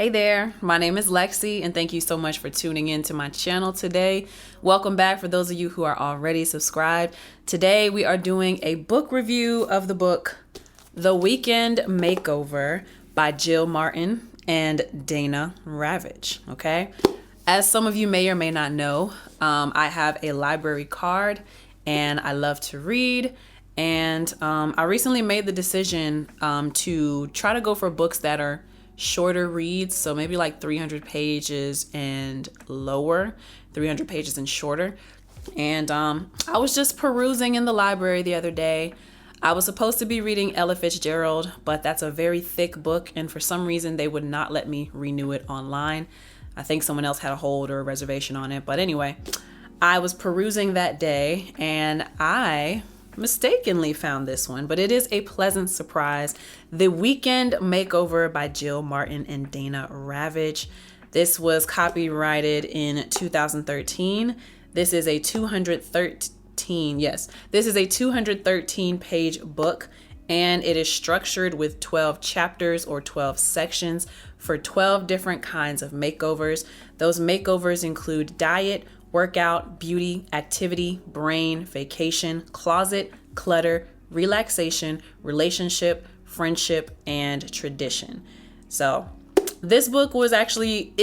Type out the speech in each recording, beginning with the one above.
Hey there, my name is Lexi, and thank you so much for tuning in to my channel today. Welcome back for those of you who are already subscribed. Today we are doing a book review of the book The Weekend Makeover by Jill Martin and Dana Ravich, okay? As some of you may or may not know, I have a library card and I love to read. And I recently made the decision to try to go for books that are shorter reads, so maybe like 300 pages and lower, 300 pages and shorter. And I was just perusing in the library the other day. I was supposed to be reading Ella Fitzgerald, but that's a very thick book, and for some reason they would not let me renew it online. I think someone else had a hold or a reservation on it, but anyway, I was perusing that day and I mistakenly found this one, but it is a pleasant surprise. The Weekend Makeover by Jill Martin and Dana Ravich. This was copyrighted in 2013. This is a 213 page book, and it is structured with 12 chapters or 12 sections for 12 different kinds of makeovers. Those makeovers include diet, workout, beauty, activity, brain, vacation, closet, clutter, relaxation, relationship, friendship, and tradition. So this book is actually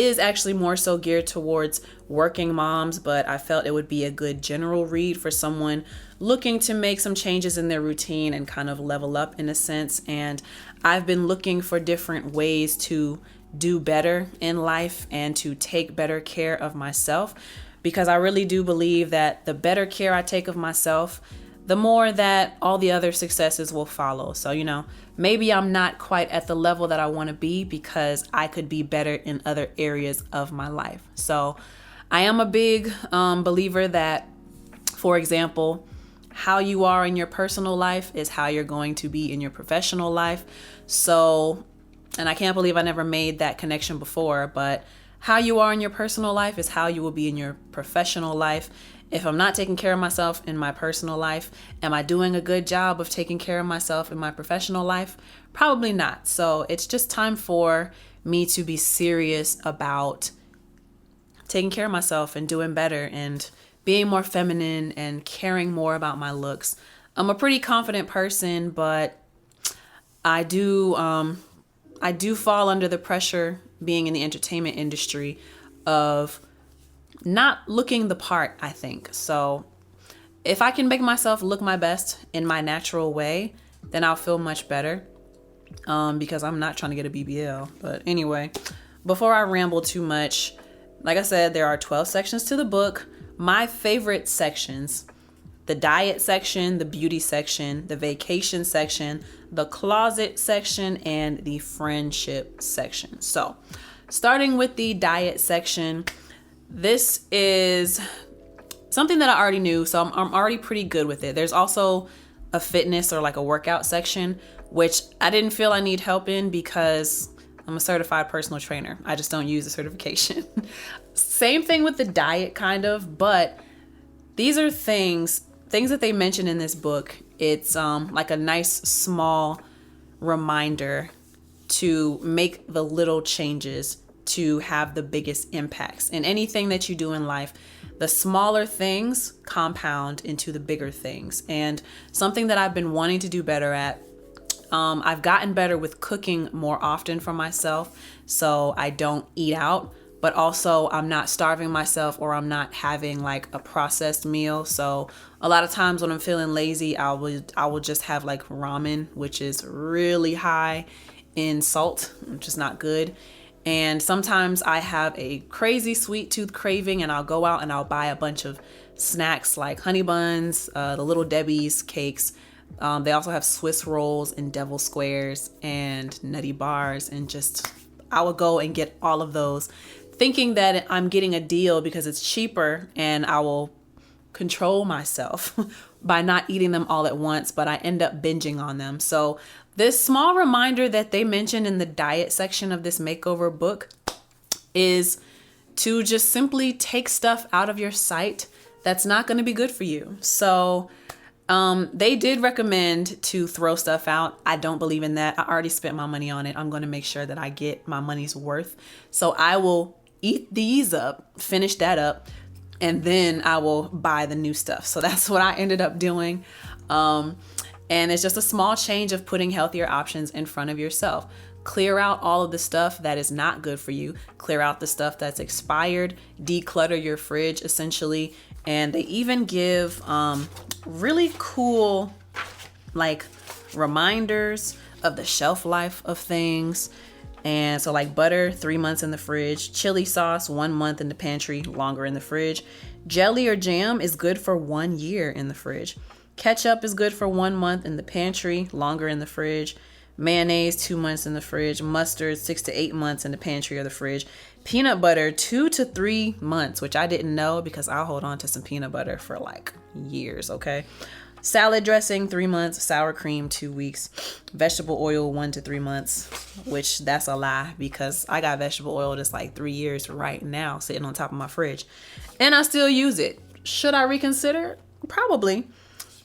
more so geared towards working moms, but I felt it would be a good general read for someone looking to make some changes in their routine and kind of level up in a sense. And I've been looking for different ways to do better in life and to take better care of myself, because I really do believe that the better care I take of myself, the more that all the other successes will follow. So, maybe I'm not quite at the level that I want to be because I could be better in other areas of my life. So I am a big believer that, for example, how you are in your personal life is how you're going to be in your professional life. So, and I can't believe I never made that connection before, but how you are in your personal life is how you will be in your professional life. If I'm not taking care of myself in my personal life, am I doing a good job of taking care of myself in my professional life? Probably not. So it's just time for me to be serious about taking care of myself and doing better and being more feminine and caring more about my looks. I'm a pretty confident person, but I do fall under the pressure being in the entertainment industry of not looking the part, I think. So if I can make myself look my best in my natural way, then I'll feel much better, because I'm not trying to get a BBL. But anyway, before I ramble too much, like I said, there are 12 sections to the book. My favorite sections: the diet section, the beauty section, the vacation section, the closet section, and the friendship section. So starting with the diet section, this is something that I already knew, so I'm already pretty good with it. There's also a fitness or like a workout section, which I didn't feel I need help in because I'm a certified personal trainer. I just don't use the certification. Same thing with the diet kind of, but these are things that they mention in this book. It's like a nice small reminder to make the little changes to have the biggest impacts. In anything that you do in life, the smaller things compound into the bigger things. And something that I've been wanting to do better at, I've gotten better with cooking more often for myself, so I don't eat out, but also I'm not starving myself or I'm not having like a processed meal. So a lot of times when I'm feeling lazy, I will just have like ramen, which is really high in salt, which is not good. And sometimes I have a crazy sweet tooth craving and I'll go out and I'll buy a bunch of snacks like honey buns, the Little Debbie's cakes. They also have Swiss rolls and devil squares and nutty bars, and just I will go and get all of those thinking that I'm getting a deal because it's cheaper, and I will control myself by not eating them all at once, but I end up binging on them. So this small reminder that they mentioned in the diet section of this makeover book is to just simply take stuff out of your sight that's not going to be good for you. So They did recommend to throw stuff out. I don't believe in that. I already spent my money on it. I'm going to make sure that I get my money's worth. So I will eat these up, finish that up, and then I will buy the new stuff. So that's what I ended up doing. And it's just a small change of putting healthier options in front of yourself. Clear out all of the stuff that is not good for you. Clear out the stuff that's expired. Declutter your fridge, essentially. And they even give really cool like reminders of the shelf life of things. And so like butter, 3 months in the fridge. Chili sauce, 1 month in the pantry, longer in the fridge. Jelly or jam is good for 1 year in the fridge. Ketchup is good for 1 month in the pantry, longer in the fridge. Mayonnaise, 2 months in the fridge. Mustard, 6 to 8 months in the pantry or the fridge. Peanut butter, 2 to 3 months, which I didn't know because I'll hold on to some peanut butter for like years, okay? Salad dressing, 3 months. Sour cream, 2 weeks. Vegetable oil, 1 to 3 months, which that's a lie because I got vegetable oil that's like 3 years right now sitting on top of my fridge. And I still use it. Should I reconsider? Probably.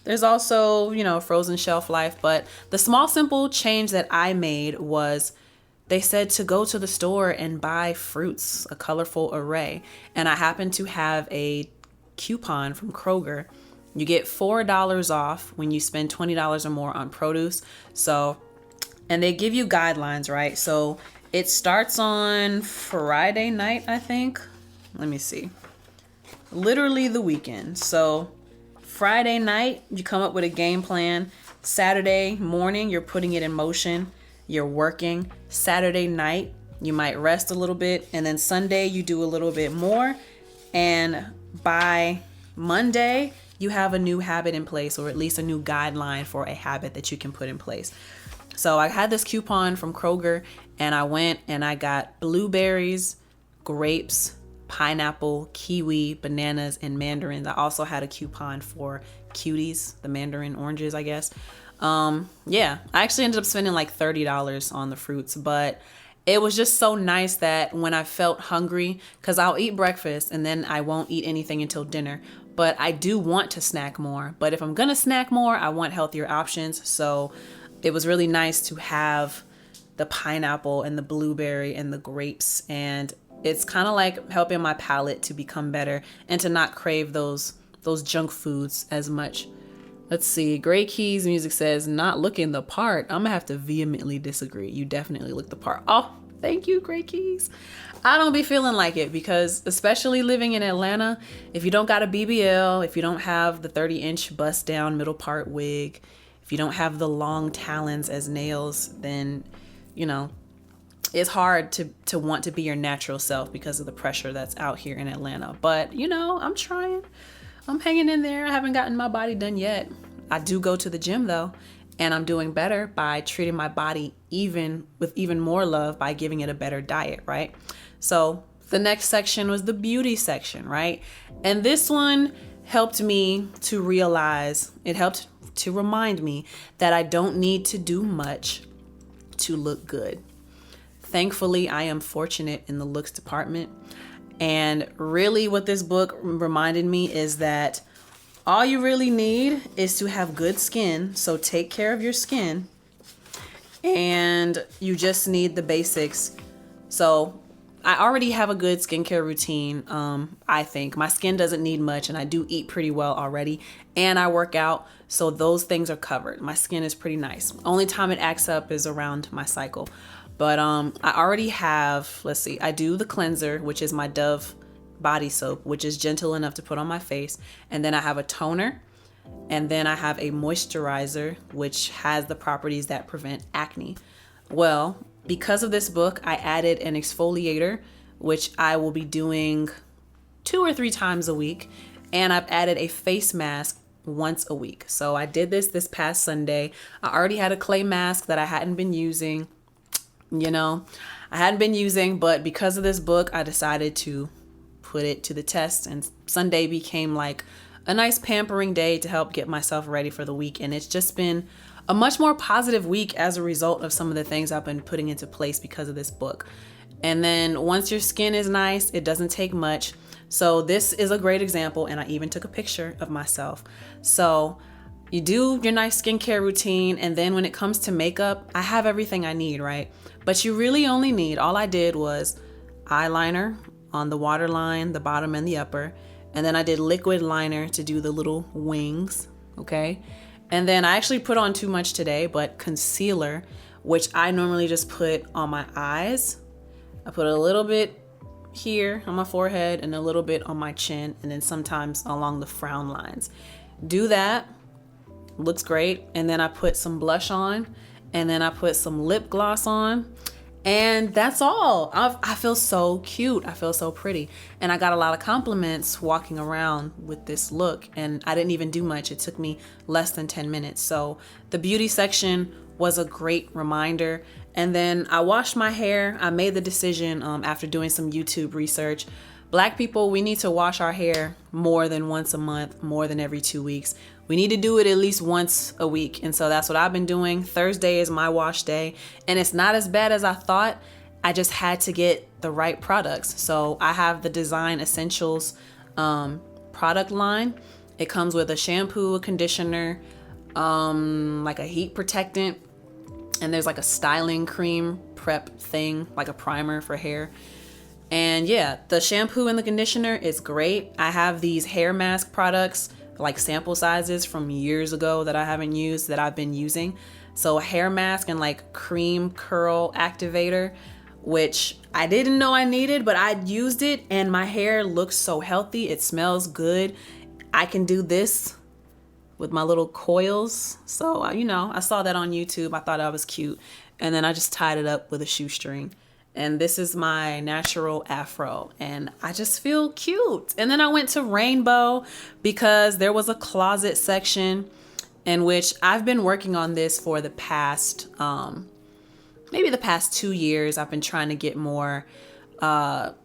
There's also, frozen shelf life, but the small, simple change that I made was they said to go to the store and buy fruits, a colorful array. And I happened to have a coupon from Kroger. You get $4 off when you spend $20 or more on produce. So, and they give you guidelines, right? So it starts on Friday night, I think. Let me see. Literally the weekend. So Friday night, you come up with a game plan. Saturday morning, you're putting it in motion. You're working. Saturday night, you might rest a little bit. And then Sunday, you do a little bit more. And by Monday, you have a new habit in place, or at least a new guideline for a habit that you can put in place. So I had this coupon from Kroger, and I went and I got blueberries, grapes, pineapple, kiwi, bananas, and mandarins. I also had a coupon for cuties, the mandarin oranges, I guess. I actually ended up spending like $30 on the fruits, but it was just so nice that when I felt hungry, because I'll eat breakfast and then I won't eat anything until dinner, but I do want to snack more. But if I'm gonna snack more, I want healthier options. So it was really nice to have the pineapple and the blueberry and the grapes, and it's kind of like helping my palate to become better and to not crave those junk foods as much. Let's see. Gray Keys Music says, not looking the part. I'm going to have to vehemently disagree. You definitely look the part. Oh, thank you, Gray Keys. I don't be feeling like it because especially living in Atlanta, if you don't got a BBL, if you don't have the 30-inch bust down middle part wig, if you don't have the long talons as nails, then, it's hard to want to be your natural self because of the pressure that's out here in Atlanta. But, I'm trying. I'm hanging in there. I haven't gotten my body done yet. I do go to the gym though, and I'm doing better by treating my body with even more love by giving it a better diet, right? So the next section was the beauty section, right? And this one helped me to realize, it helped to remind me that I don't need to do much to look good. Thankfully, I am fortunate in the looks department. And really what this book reminded me is that all you really need is to have good skin. So take care of your skin. And you just need the basics. So I already have a good skincare routine. I think my skin doesn't need much, and I do eat pretty well already. And I work out. So those things are covered. My skin is pretty nice. Only time it acts up is around my cycle. But I already have, I do the cleanser, which is my Dove body soap, which is gentle enough to put on my face. And then I have a toner. And then I have a moisturizer, which has the properties that prevent acne. Well, because of this book, I added an exfoliator, which I will be doing 2 or 3 times a week. And I've added a face mask once a week. So I did this past Sunday. I already had a clay mask that I hadn't been using. But because of this book, I decided to put it to the test, and Sunday became like a nice pampering day to help get myself ready for the week. And it's just been a much more positive week as a result of some of the things I've been putting into place because of this book. And then once your skin is nice, it doesn't take much. So this is a great example. And I even took a picture of myself. So You do your nice skincare routine, and then when it comes to makeup, I have everything I need, right? But you really only need, all I did was eyeliner on the waterline, the bottom and the upper, and then I did liquid liner to do the little wings, okay? And then I actually put on too much today, but concealer, which I normally just put on my eyes. I put a little bit here on my forehead and a little bit on my chin, and then sometimes along the frown lines. Do that. Looks great. And then I put some blush on, and then I put some lip gloss on, and that's all. I feel so cute. I feel so pretty. And I got a lot of compliments walking around with this look, and I didn't even do much. It took me less than 10 minutes. So the beauty section was a great reminder. And then I washed my hair. I made the decision after doing some YouTube research. Black people, we need to wash our hair more than once a month, more than every 2 weeks. We need to do it at least once a week. And so that's what I've been doing. Thursday is my wash day, and it's not as bad as I thought. I just had to get the right products. So I have the Design Essentials product line. It comes with a shampoo, a conditioner, like a heat protectant, and there's like a styling cream prep thing, like a primer for hair. And yeah, the shampoo and the conditioner is great. I have these hair mask products, like sample sizes from years ago that I haven't used, that I've been using. So a hair mask and like cream curl activator, which I didn't know I needed, but I used it and my hair looks so healthy. It smells good. I can do this with my little coils. So, I saw that on YouTube. I thought that was cute. And then I just tied it up with a shoestring. And this is my natural afro, and I just feel cute. And then I went to Rainbow because there was a closet section in which I've been working on this for the past, maybe the past 2 years. I've been trying to get more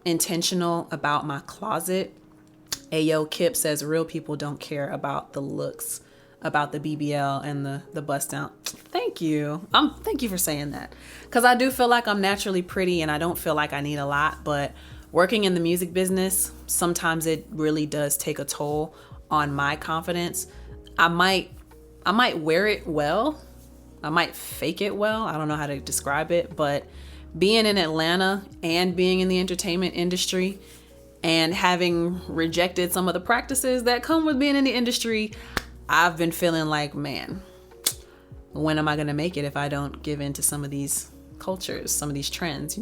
intentional about my closet. Ayo Kip says real people don't care about the looks, about the BBL and the bust down. Thank you. Thank you for saying that. Because I do feel like I'm naturally pretty and I don't feel like I need a lot. But working in the music business, sometimes it really does take a toll on my confidence. I might wear it well. I might fake it well. I don't know how to describe it. But being in Atlanta and being in the entertainment industry and having rejected some of the practices that come with being in the industry, I've been feeling like, man, when am I going to make it if I don't give in to some of these cultures, some of these trends,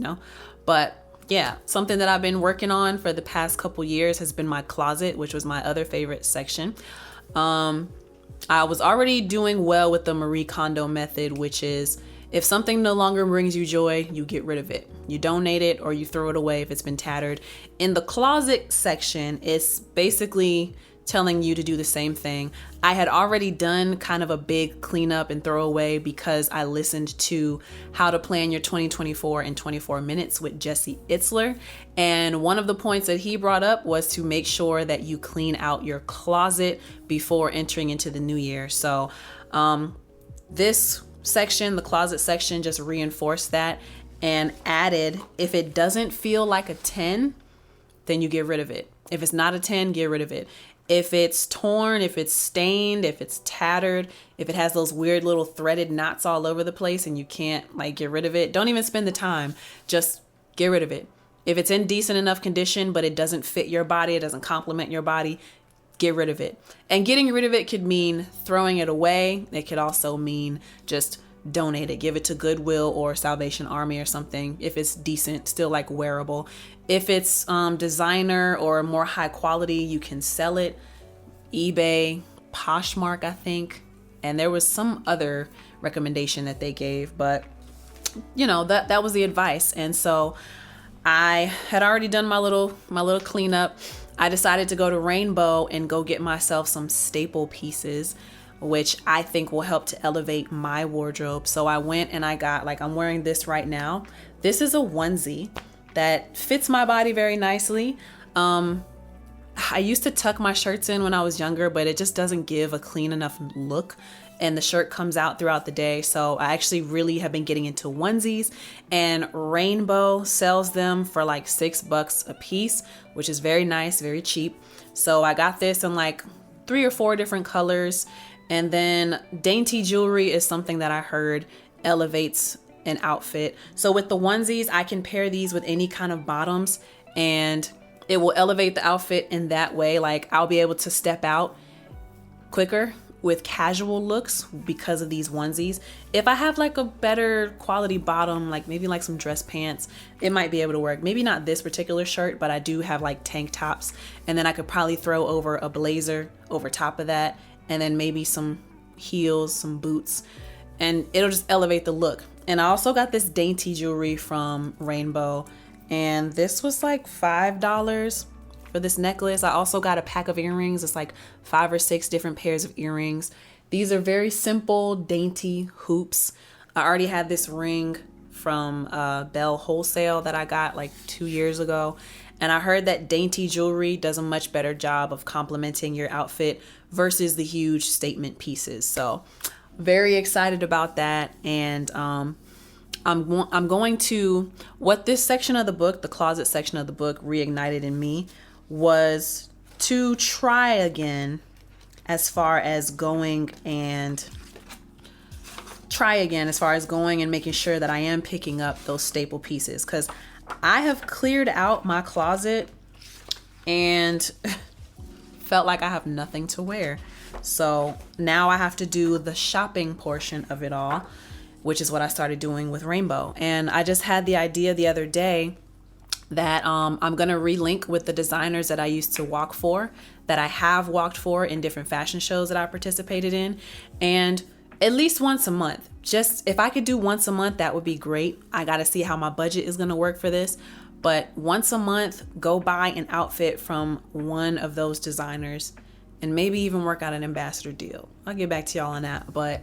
But yeah, something that I've been working on for the past couple years has been my closet, which was my other favorite section. I was already doing well with the Marie Kondo method, which is if something no longer brings you joy, you get rid of it. You donate it or you throw it away if it's been tattered. In the closet section, it's basically telling you to do the same thing. I had already done kind of a big cleanup and throwaway because I listened to How to Plan Your 2024 in 24 Minutes with Jesse Itzler. And one of the points that he brought up was to make sure that you clean out your closet before entering into the new year. So this section, the closet section, just reinforced that and added, if it doesn't feel like a 10, then you get rid of it. If it's not a 10, get rid of it. If it's torn, if it's stained, if it's tattered, if it has those weird little threaded knots all over the place and you can't get rid of it, don't even spend the time. Just get rid of it. If it's in decent enough condition, but it doesn't fit your body, it doesn't complement your body, get rid of it. And getting rid of it could mean throwing it away. It could also mean just donate it, give it to Goodwill or Salvation Army or something. If it's decent, still wearable. If it's designer or more high quality, you can sell it. eBay, Poshmark, I think. And there was some other recommendation that they gave, but that was the advice. And so I had already done my little cleanup. I decided to go to Rainbow and go get myself some staple pieces, which I think will help to elevate my wardrobe. So I went and I got, I'm wearing this right now. This is a onesie that fits my body very nicely. I used to tuck my shirts in when I was younger, but it just doesn't give a clean enough look. And the shirt comes out throughout the day. So I actually really have been getting into onesies, and Rainbow sells them for $6 a piece, which is very nice, very cheap. So I got this in 3 or 4 different colors. And then dainty jewelry is something that I heard elevates an outfit. So with the onesies, I can pair these with any kind of bottoms and it will elevate the outfit in that way. Like I'll be able to step out quicker with casual looks because of these onesies. If I have like a better quality bottom, like maybe like some dress pants, it might be able to work. Maybe not this particular shirt, but I do have like tank tops, and then I could probably throw over a blazer over top of that, and then maybe some heels, some boots, and it'll just elevate the look. And I also got this dainty jewelry from Rainbow, and this was like $5 for this necklace. I also got a pack of earrings. It's like 5 or 6 different pairs of earrings. These are very simple, dainty hoops. I already had this ring from Bell Wholesale that I got like 2 years ago. And I heard that dainty jewelry does a much better job of complementing your outfit versus the huge statement pieces. So very excited about that. And I'm going to, what this section of the book, the closet section of the book, reignited in me was to try again as far as going and making sure that I am picking up those staple pieces, because I have cleared out my closet and felt like I have nothing to wear. So now I have to do the shopping portion of it all, which is what I started doing with Rainbow. And I just had the idea the other day that I'm gonna relink with the designers that I used to walk for, that I have walked for in different fashion shows that I participated in, and at least once a month. Just if I could do once a month, that would be great. I gotta see how my budget is gonna work for this, but once a month, go buy an outfit from one of those designers and maybe even work out an ambassador deal. I'll get back to y'all on that, but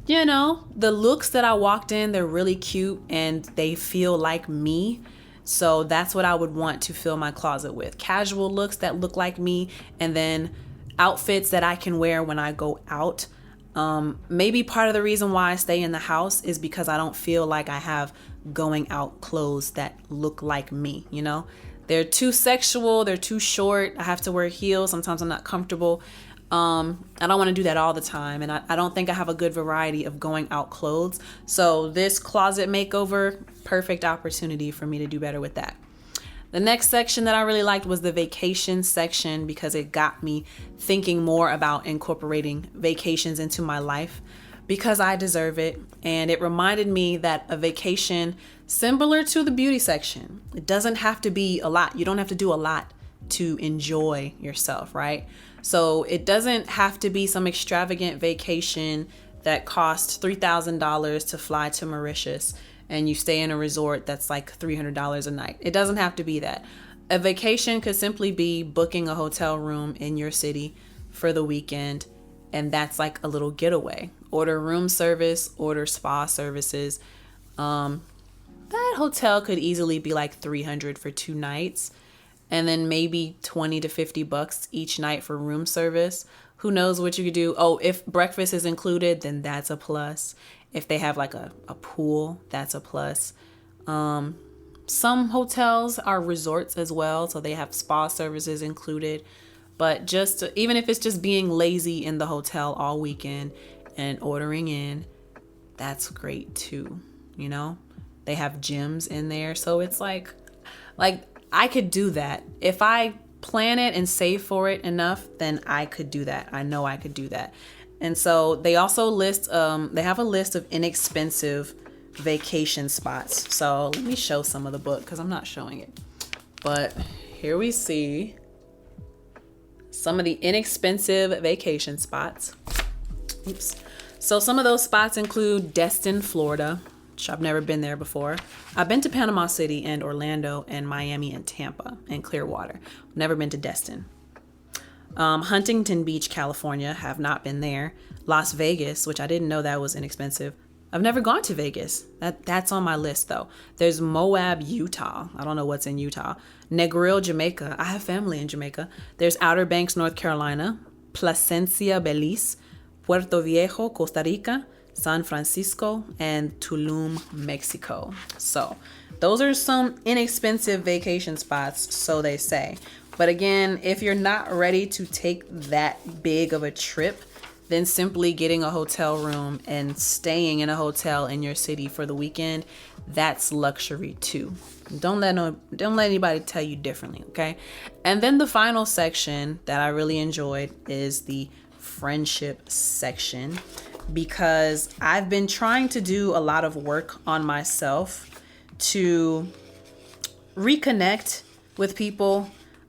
you know, the looks that I walked in, they're really cute and they feel like me. So that's what I would want to fill my closet with. Casual looks that look like me, and then outfits that I can wear when I go out. Maybe part of the reason why I stay in the house is because I don't feel like I have going out clothes that look like me, you know? They're too sexual, they're too short. I have to wear heels. Sometimes I'm not comfortable. I don't want to do that all the time, and I don't think I have a good variety of going out clothes. So this closet makeover, perfect opportunity for me to do better with that. The next section that I really liked was the vacation section, because it got me thinking more about incorporating vacations into my life, because I deserve it. And it reminded me that a vacation, similar to the beauty section, it doesn't have to be a lot. You don't have to do a lot to enjoy yourself, right? So it doesn't have to be some extravagant vacation that costs $3,000 to fly to Mauritius and you stay in a resort that's like $300 a night. It doesn't have to be that. A vacation could simply be booking a hotel room in your city for the weekend, and that's like a little getaway. Order room service, order spa services. That hotel could easily be like $300 for 2 nights. And then maybe $20 to $50 each night for room service. Who knows what you could do? Oh, if breakfast is included, then that's a plus. If they have like a pool, that's a plus. Some hotels are resorts as well, so they have spa services included. But just even if it's just being lazy in the hotel all weekend and ordering in, that's great too. You know, they have gyms in there, so it's like I could do that. If I plan it and save for it enough, then I could do that. I know I could do that. And so they also list, they have a list of inexpensive vacation spots. So let me show some of the book because I'm not showing it. But here we see some of the inexpensive vacation spots. Oops. So some of those spots include Destin, Florida, which I've never been there before. I've been to Panama City and Orlando and Miami and Tampa and Clearwater. Never been to Destin. Huntington Beach, California, have not been there. Las Vegas, which I didn't know that was inexpensive. I've never gone to Vegas. That's on my list though. There's Moab, Utah. I don't know what's in Utah. Negril, Jamaica. I have family in Jamaica. There's Outer Banks, North Carolina. Placencia, Belize. Puerto Viejo, Costa Rica. San Francisco, and Tulum, Mexico. So those are some inexpensive vacation spots, so they say. But again, if you're not ready to take that big of a trip, then simply getting a hotel room and staying in a hotel in your city for the weekend, that's luxury too. Don't let anybody tell you differently, okay? And then the final section that I really enjoyed is the friendship section, because I've been trying to do a lot of work on myself to reconnect with people,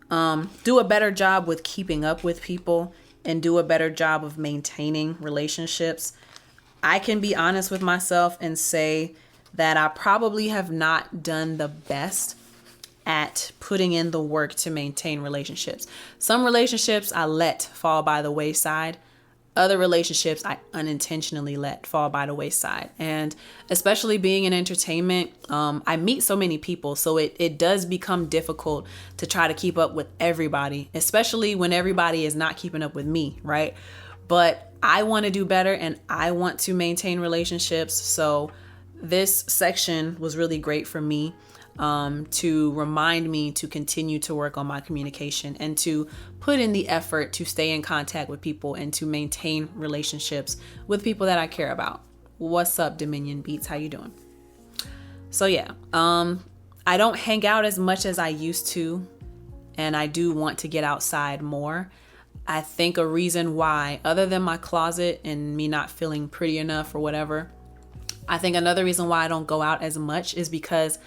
do a better job with keeping up with people, and do a better job of maintaining relationships. I can be honest with myself and say that I probably have not done the best at putting in the work to maintain relationships. Some relationships I let fall by the wayside. Other relationships I unintentionally let fall by the wayside. And especially being in entertainment, I meet so many people. So it does become difficult to try to keep up with everybody, especially when everybody is not keeping up with me, right? But I want to do better and I want to maintain relationships. So this section was really great for me, to remind me to continue to work on my communication and to put in the effort to stay in contact with people and to maintain relationships with people that I care about. What's up, Dominion Beats? How you doing? So yeah, I don't hang out as much as I used to, and I do want to get outside more. I think a reason why, other than my closet and me not feeling pretty enough or whatever, I think another reason why I don't go out as much is because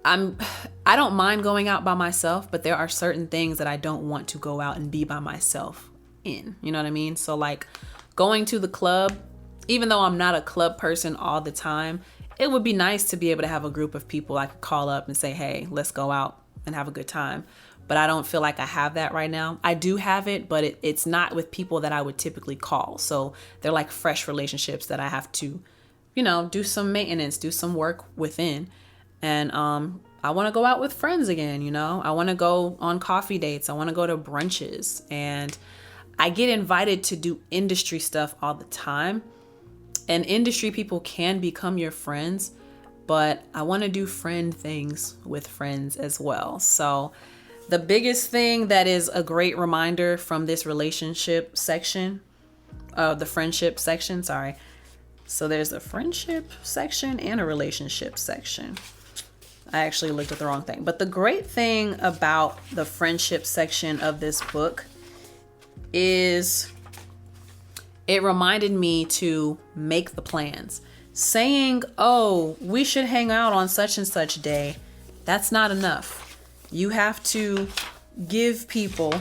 I don't mind going out by myself, but there are certain things that I don't want to go out and be by myself in. You know what I mean? So like going to the club, even though I'm not a club person all the time, it would be nice to be able to have a group of people I could call up and say, hey, let's go out and have a good time. But I don't feel like I have that right now. I do have it, but it's not with people that I would typically call. So they're like fresh relationships that I have to, do some maintenance, do some work within. And I want to go out with friends again, I want to go on coffee dates. I want to go to brunches. And I get invited to do industry stuff all the time. And industry people can become your friends, but I want to do friend things with friends as well. So the biggest thing that is a great reminder from this relationship section, the friendship section, sorry. So there's a friendship section and a relationship section. I actually looked at the wrong thing. But the great thing about the friendship section of this book is it reminded me to make the plans. Saying, oh, we should hang out on such and such day, that's not enough. You have to give people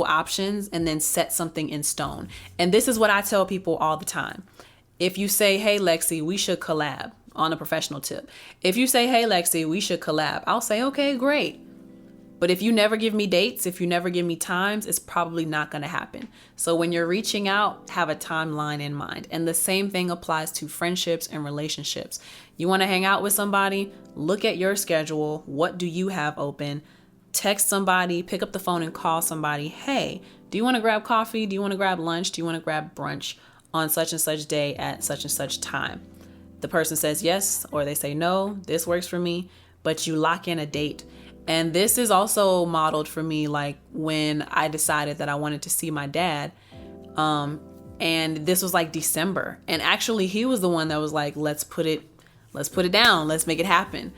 options and then set something in stone. And this is what I tell people all the time. If you say, hey, Lexi, we should collab on a professional tip. If you say, hey, Lexi, we should collab, I'll say, okay, great. But if you never give me dates, if you never give me times, it's probably not going to happen. So when you're reaching out, have a timeline in mind. And the same thing applies to friendships and relationships. You want to hang out with somebody, look at your schedule. What do you have open? Text somebody, pick up the phone and call somebody. Hey, do you want to grab coffee? Do you want to grab lunch? Do you want to grab brunch on such and such day at such and such time? The person says yes, or they say no, this works for me, but you lock in a date. And this is also modeled for me, like when I decided that I wanted to see my dad. And this was like December. And actually he was the one that was like, let's put it down. Let's make it happen.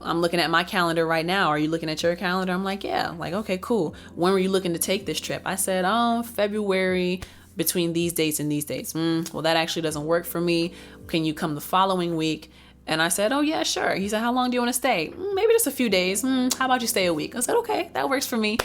I'm looking at my calendar right now. Are you looking at your calendar? I'm like, yeah. Like, okay, cool. When were you looking to take this trip? I said, February, between these dates and these dates. Well, that actually doesn't work for me. Can you come the following week? And I said, oh yeah, sure. He said, how long do you want to stay? Maybe just a few days. How about you stay a week? I said, okay, that works for me.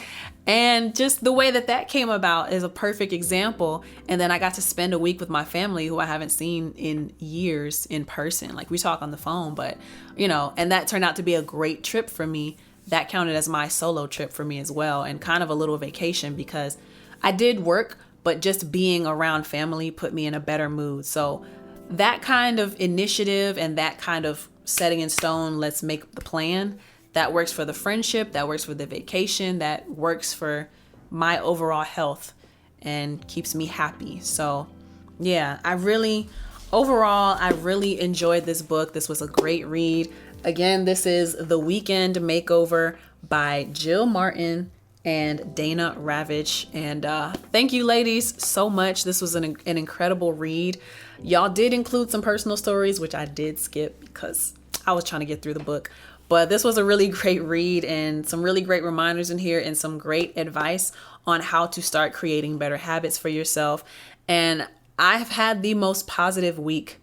And just the way that came about is a perfect example. And then I got to spend a week with my family who I haven't seen in years in person. Like we talk on the phone, but and that turned out to be a great trip for me. That counted as my solo trip for me as well. And kind of a little vacation because I did work, but just being around family put me in a better mood. So that kind of initiative and that kind of setting in stone, let's make the plan, that works for the friendship, that works for the vacation, that works for my overall health and keeps me happy. So yeah, I really enjoyed this book. This was a great read. Again, this is The Weekend Makeover by Jill Martin and Dana Ravich. And thank you, ladies, so much. This was an incredible read. Y'all did include some personal stories, which I did skip because I was trying to get through the book. But this was a really great read and some really great reminders in here and some great advice on how to start creating better habits for yourself. And I've had the most positive week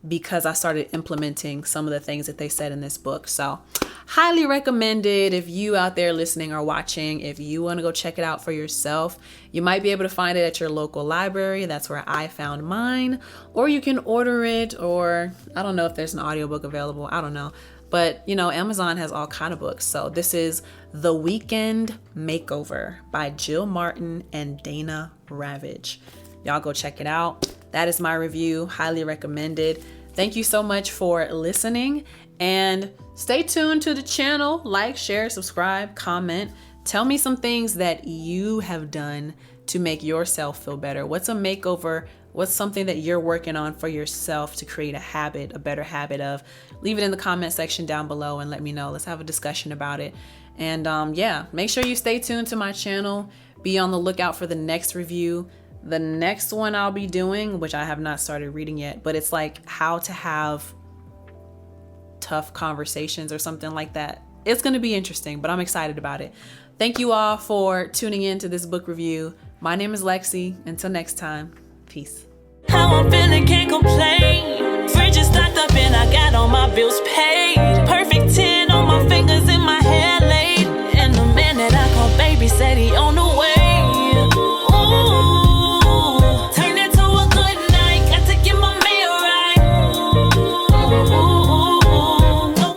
because I started implementing some of the things that they said in this book. So highly recommended if you out there listening or watching, if you want to go check it out for yourself. You might be able to find it at your local library. That's where I found mine. Or you can order it, or I don't know if there's an audiobook available. I don't know. But, you know, Amazon has all kind of books. So this is The Weekend Makeover by Jill Martin and Dana Ravich. Y'all go check it out. That is my review. Highly recommended. Thank you so much for listening. And stay tuned to the channel. Like, share, subscribe, comment. Tell me some things that you have done to make yourself feel better. What's a makeover? What's something that you're working on for yourself to create a habit, a better habit of? Leave it in the comment section down below and let me know. Let's have a discussion about it. And yeah, make sure you stay tuned to my channel. Be on the lookout for the next review. The next one I'll be doing, which I have not started reading yet, but it's like how to have tough conversations or something like that. It's going to be interesting, but I'm excited about it. Thank you all for tuning in to this book review. My name is Lexi. Until next time, peace. How I'm feeling, can't complain. Fridge is stocked up and I got all my bills paid. Perfect 10